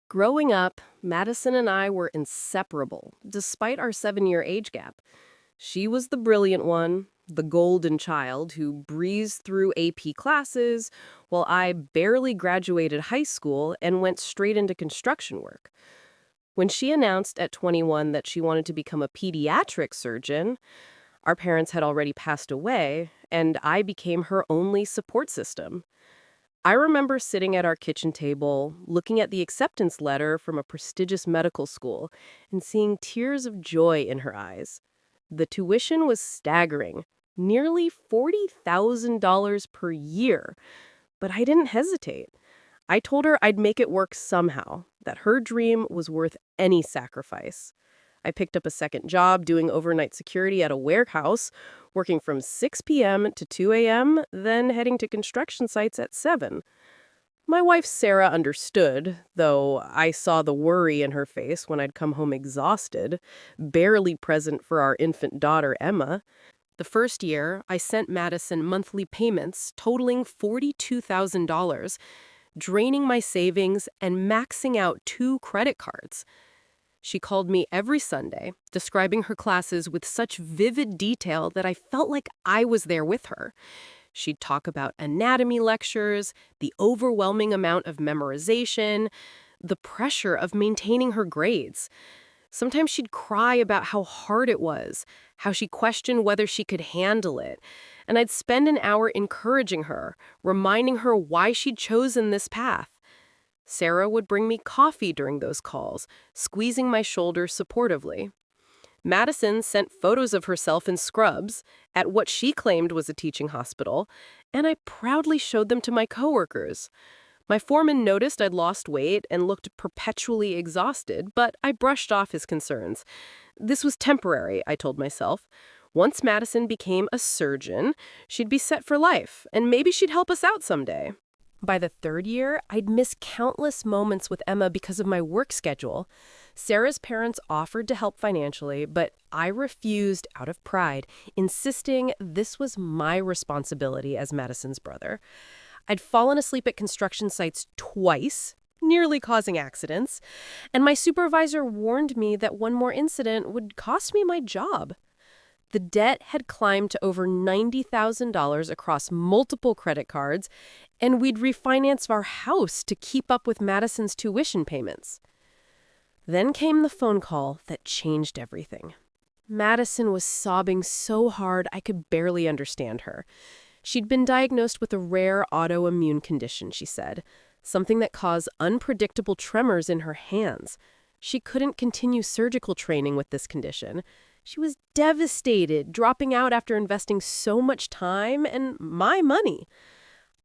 Growing up, Madison and I were inseparable, despite our 7-year age gap. She was the brilliant one, the golden child who breezed through AP classes, while I barely graduated high school and went straight into construction work. When she announced at 21 that she wanted to become a pediatric surgeon, our parents had already passed away, and I became her only support system. I remember sitting at our kitchen table, looking at the acceptance letter from a prestigious medical school, and seeing tears of joy in her eyes. The tuition was staggering, nearly $40,000 per year, but I didn't hesitate. I told her I'd make it work somehow, that her dream was worth any sacrifice. I picked up a second job doing overnight security at a warehouse, working from 6 p.m. to 2 a.m., then heading to construction sites at 7. My wife Sarah understood, though I saw the worry in her face when I'd come home exhausted, barely present for our infant daughter Emma. The first year, I sent Madison monthly payments totaling $42,000, draining my savings and maxing out 2 credit cards. She called me every Sunday, describing her classes with such vivid detail that I felt like I was there with her. She'd talk about anatomy lectures, the overwhelming amount of memorization, the pressure of maintaining her grades. Sometimes she'd cry about how hard it was, how she questioned whether she could handle it. And I'd spend an hour encouraging her, reminding her why she'd chosen this path. Sarah would bring me coffee during those calls, squeezing my shoulder supportively. Madison sent photos of herself in scrubs at what she claimed was a teaching hospital, and I proudly showed them to my coworkers. My foreman noticed I'd lost weight and looked perpetually exhausted, but I brushed off his concerns. This was temporary, I told myself. Once Madison became a surgeon, she'd be set for life, and maybe she'd help us out someday. By the third year, I'd miss countless moments with Emma because of my work schedule. Sarah's parents offered to help financially, but I refused out of pride, insisting this was my responsibility as Madison's brother. I'd fallen asleep at construction sites twice, nearly causing accidents, and my supervisor warned me that one more incident would cost me my job. The debt had climbed to over $90,000 across multiple credit cards, and we'd refinance our house to keep up with Madison's tuition payments. Then came the phone call that changed everything. Madison was sobbing so hard I could barely understand her. She'd been diagnosed with a rare autoimmune condition, she said, something that caused unpredictable tremors in her hands. She couldn't continue surgical training with this condition. She was devastated, dropping out after investing so much time and my money.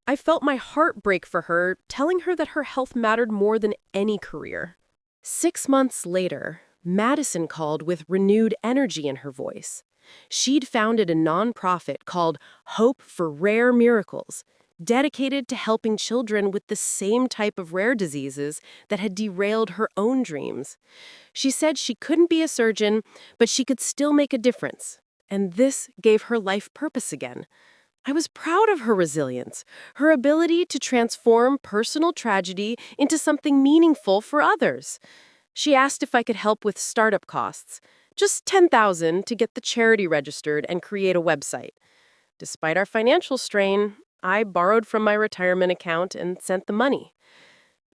I felt my heart break for her, telling her that her health mattered more than any career. 6 months later, Madison called with renewed energy in her voice. She'd founded a nonprofit called Hope for Rare Miracles, dedicated to helping children with the same type of rare diseases that had derailed her own dreams. She said she couldn't be a surgeon, but she could still make a difference. And this gave her life purpose again. I was proud of her resilience, her ability to transform personal tragedy into something meaningful for others. She asked if I could help with startup costs, just $10,000 to get the charity registered and create a website. Despite our financial strain, I borrowed from my retirement account and sent the money.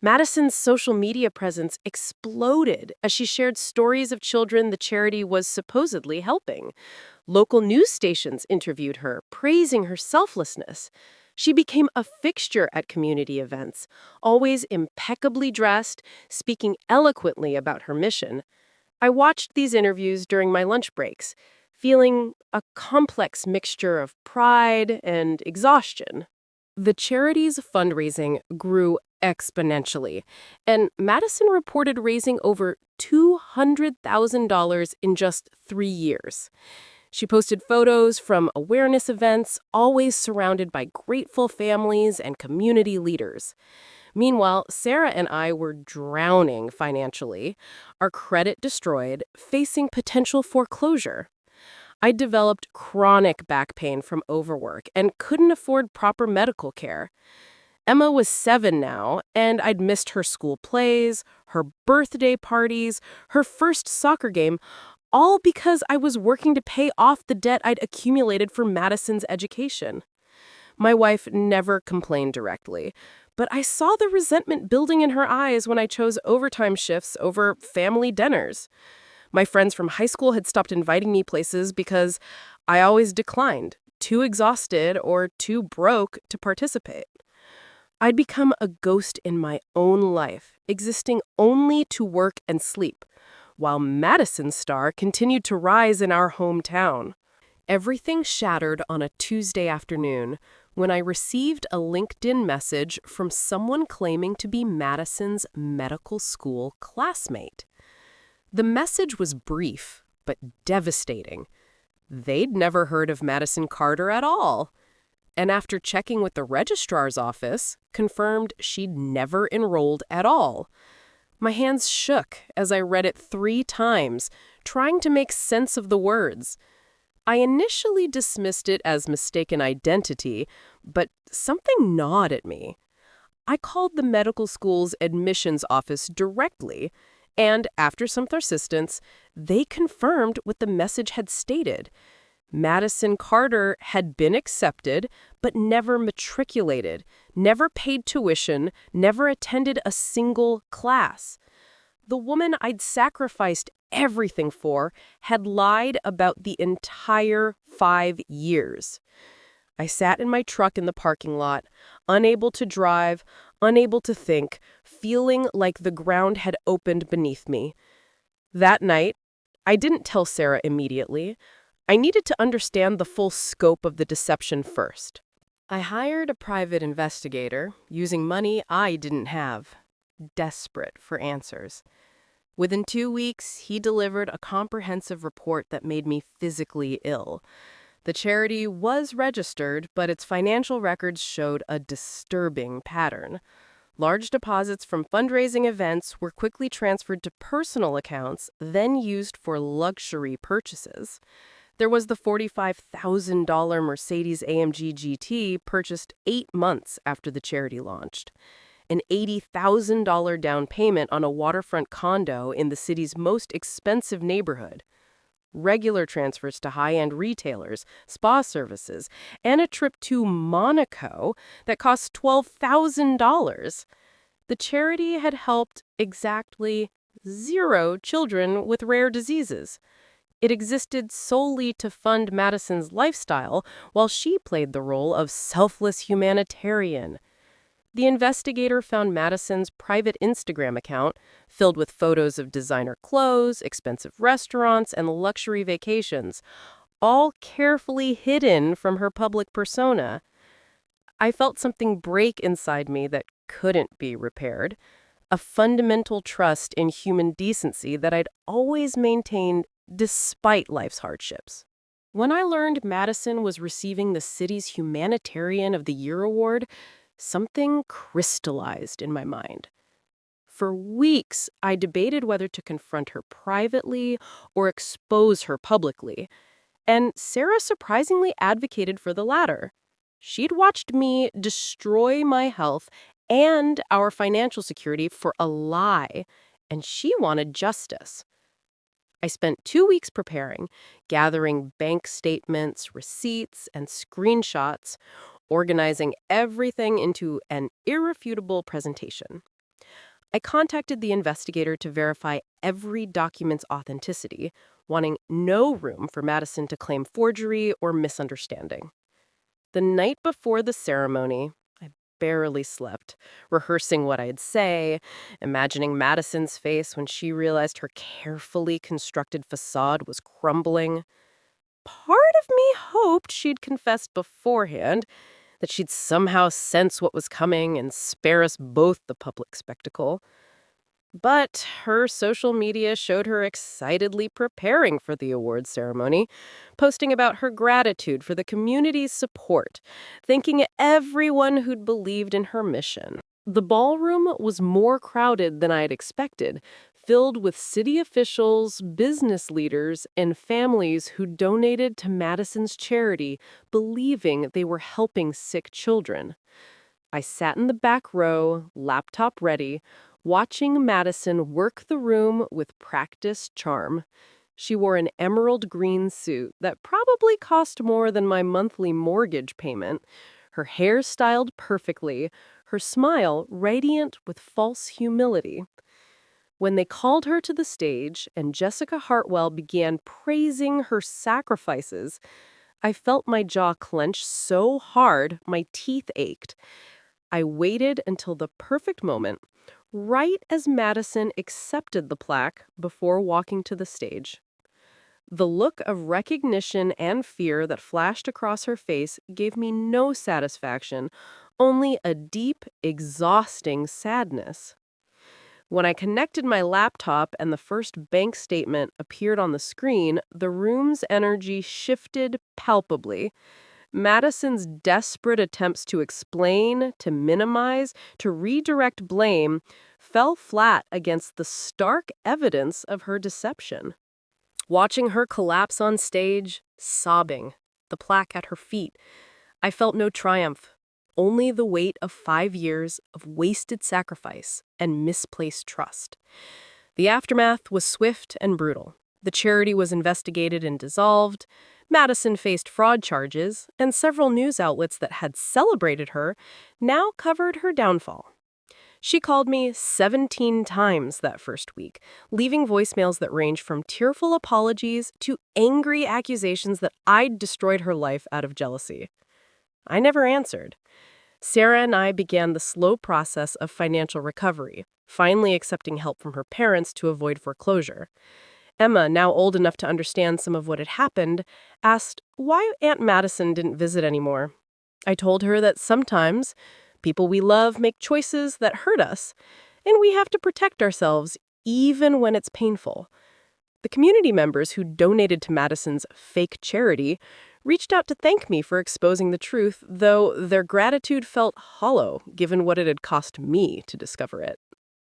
Madison's social media presence exploded as she shared stories of children the charity was supposedly helping. Local news stations interviewed her, praising her selflessness. She became a fixture at community events, always impeccably dressed, speaking eloquently about her mission. I watched these interviews during my lunch breaks, feeling a complex mixture of pride and exhaustion. The charity's fundraising grew exponentially, and Madison reported raising over $200,000 in just 3 years. She posted photos from awareness events, always surrounded by grateful families and community leaders. Meanwhile, Sarah and I were drowning financially, our credit destroyed, facing potential foreclosure. I developed chronic back pain from overwork and couldn't afford proper medical care. Emma was 7 now, and I'd missed her school plays, her birthday parties, her first soccer game, all because I was working to pay off the debt I'd accumulated for Madison's education. My wife never complained directly, but I saw the resentment building in her eyes when I chose overtime shifts over family dinners. My friends from high school had stopped inviting me places because I always declined, too exhausted or too broke to participate. I'd become a ghost in my own life, existing only to work and sleep, while Madison's star continued to rise in our hometown. Everything shattered on a Tuesday afternoon when I received a LinkedIn message from someone claiming to be Madison's medical school classmate. The message was brief, but devastating. They'd never heard of Madison Carter at all. And after checking with the registrar's office, confirmed she'd never enrolled at all. My hands shook as I read it 3 times, trying to make sense of the words. I initially dismissed it as mistaken identity, but something gnawed at me. I called the medical school's admissions office directly, and after some persistence, they confirmed what the message had stated. Madison Carter had been accepted, but never matriculated, never paid tuition, never attended a single class. The woman I'd sacrificed everything for had lied about the entire 5 years. I sat in my truck in the parking lot, unable to drive, unable to think, feeling like the ground had opened beneath me. That night, I didn't tell Sarah immediately. I needed to understand the full scope of the deception first. I hired a private investigator using money I didn't have, desperate for answers. Within 2 weeks, he delivered a comprehensive report that made me physically ill. The charity was registered, but its financial records showed a disturbing pattern. Large deposits from fundraising events were quickly transferred to personal accounts, then used for luxury purchases. There was the $45,000 Mercedes-AMG GT purchased 8 months after the charity launched. An $80,000 down payment on a waterfront condo in the city's most expensive neighborhood. Regular transfers to high-end retailers, spa services, and a trip to Monaco that cost $12,000. The charity had helped exactly 0 children with rare diseases. It existed solely to fund Madison's lifestyle, while she played the role of selfless humanitarian. The investigator found Madison's private Instagram account filled with photos of designer clothes, expensive restaurants, and luxury vacations, all carefully hidden from her public persona. I felt something break inside me that couldn't be repaired, a fundamental trust in human decency that I'd always maintained despite life's hardships. When I learned Madison was receiving the city's Humanitarian of the Year award, something crystallized in my mind. For weeks, I debated whether to confront her privately or expose her publicly, and Sarah surprisingly advocated for the latter. She'd watched me destroy my health and our financial security for a lie, and she wanted justice. I spent 2 weeks preparing, gathering bank statements, receipts, and screenshots, organizing everything into an irrefutable presentation. I contacted the investigator to verify every document's authenticity, wanting no room for Madison to claim forgery or misunderstanding. The night before the ceremony, I barely slept, rehearsing what I'd say, imagining Madison's face when she realized her carefully constructed facade was crumbling. Part of me hoped she'd confessed beforehand, that she'd somehow sense what was coming and spare us both the public spectacle. But her social media showed her excitedly preparing for the awards ceremony, posting about her gratitude for the community's support, thanking everyone who'd believed in her mission. The ballroom was more crowded than I'd expected, filled with city officials, business leaders, and families who donated to Madison's charity, believing they were helping sick children. I sat in the back row, laptop ready, watching Madison work the room with practiced charm. She wore an emerald green suit that probably cost more than my monthly mortgage payment, her hair styled perfectly, her smile radiant with false humility. When they called her to the stage and Jessica Hartwell began praising her sacrifices, I felt my jaw clench so hard my teeth ached. I waited until the perfect moment, right as Madison accepted the plaque before walking to the stage. The look of recognition and fear that flashed across her face gave me no satisfaction, only a deep, exhausting sadness. When I connected my laptop and the first bank statement appeared on the screen, the room's energy shifted palpably. Madison's desperate attempts to explain, to minimize, to redirect blame fell flat against the stark evidence of her deception. Watching her collapse on stage, sobbing, the plaque at her feet, I felt no triumph, only the weight of 5 years of wasted sacrifice and misplaced trust. The aftermath was swift and brutal. The charity was investigated and dissolved. Madison faced fraud charges, and several news outlets that had celebrated her now covered her downfall. She called me 17 times that first week, leaving voicemails that ranged from tearful apologies to angry accusations that I'd destroyed her life out of jealousy. I never answered. Sarah and I began the slow process of financial recovery, finally accepting help from her parents to avoid foreclosure. Emma, now old enough to understand some of what had happened, asked why Aunt Madison didn't visit anymore. I told her that sometimes people we love make choices that hurt us, and we have to protect ourselves even when it's painful. The community members who donated to Madison's fake charity reached out to thank me for exposing the truth, though their gratitude felt hollow given what it had cost me to discover it.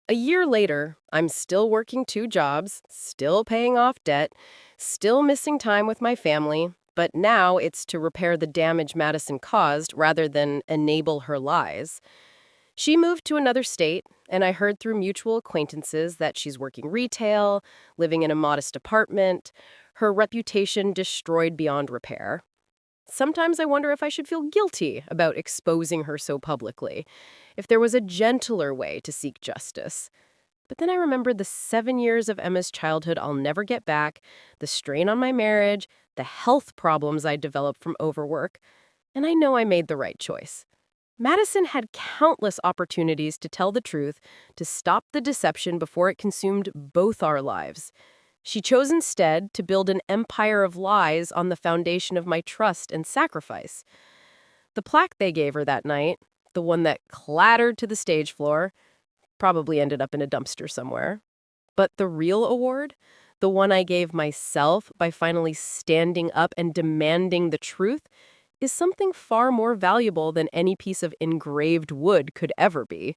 A year later, I'm still working 2 jobs, still paying off debt, still missing time with my family, but now it's to repair the damage Madison caused rather than enable her lies. She moved to another state, and I heard through mutual acquaintances that she's working retail, living in a modest apartment, her reputation destroyed beyond repair. Sometimes I wonder if I should feel guilty about exposing her so publicly, if there was a gentler way to seek justice. But then I remembered the 7 years of Emma's childhood I'll never get back, the strain on my marriage, the health problems I developed from overwork, and I know I made the right choice. Madison had countless opportunities to tell the truth, to stop the deception before it consumed both our lives. She chose instead to build an empire of lies on the foundation of my trust and sacrifice. The plaque they gave her that night, the one that clattered to the stage floor, probably ended up in a dumpster somewhere. But the real award, the one I gave myself by finally standing up and demanding the truth, is something far more valuable than any piece of engraved wood could ever be.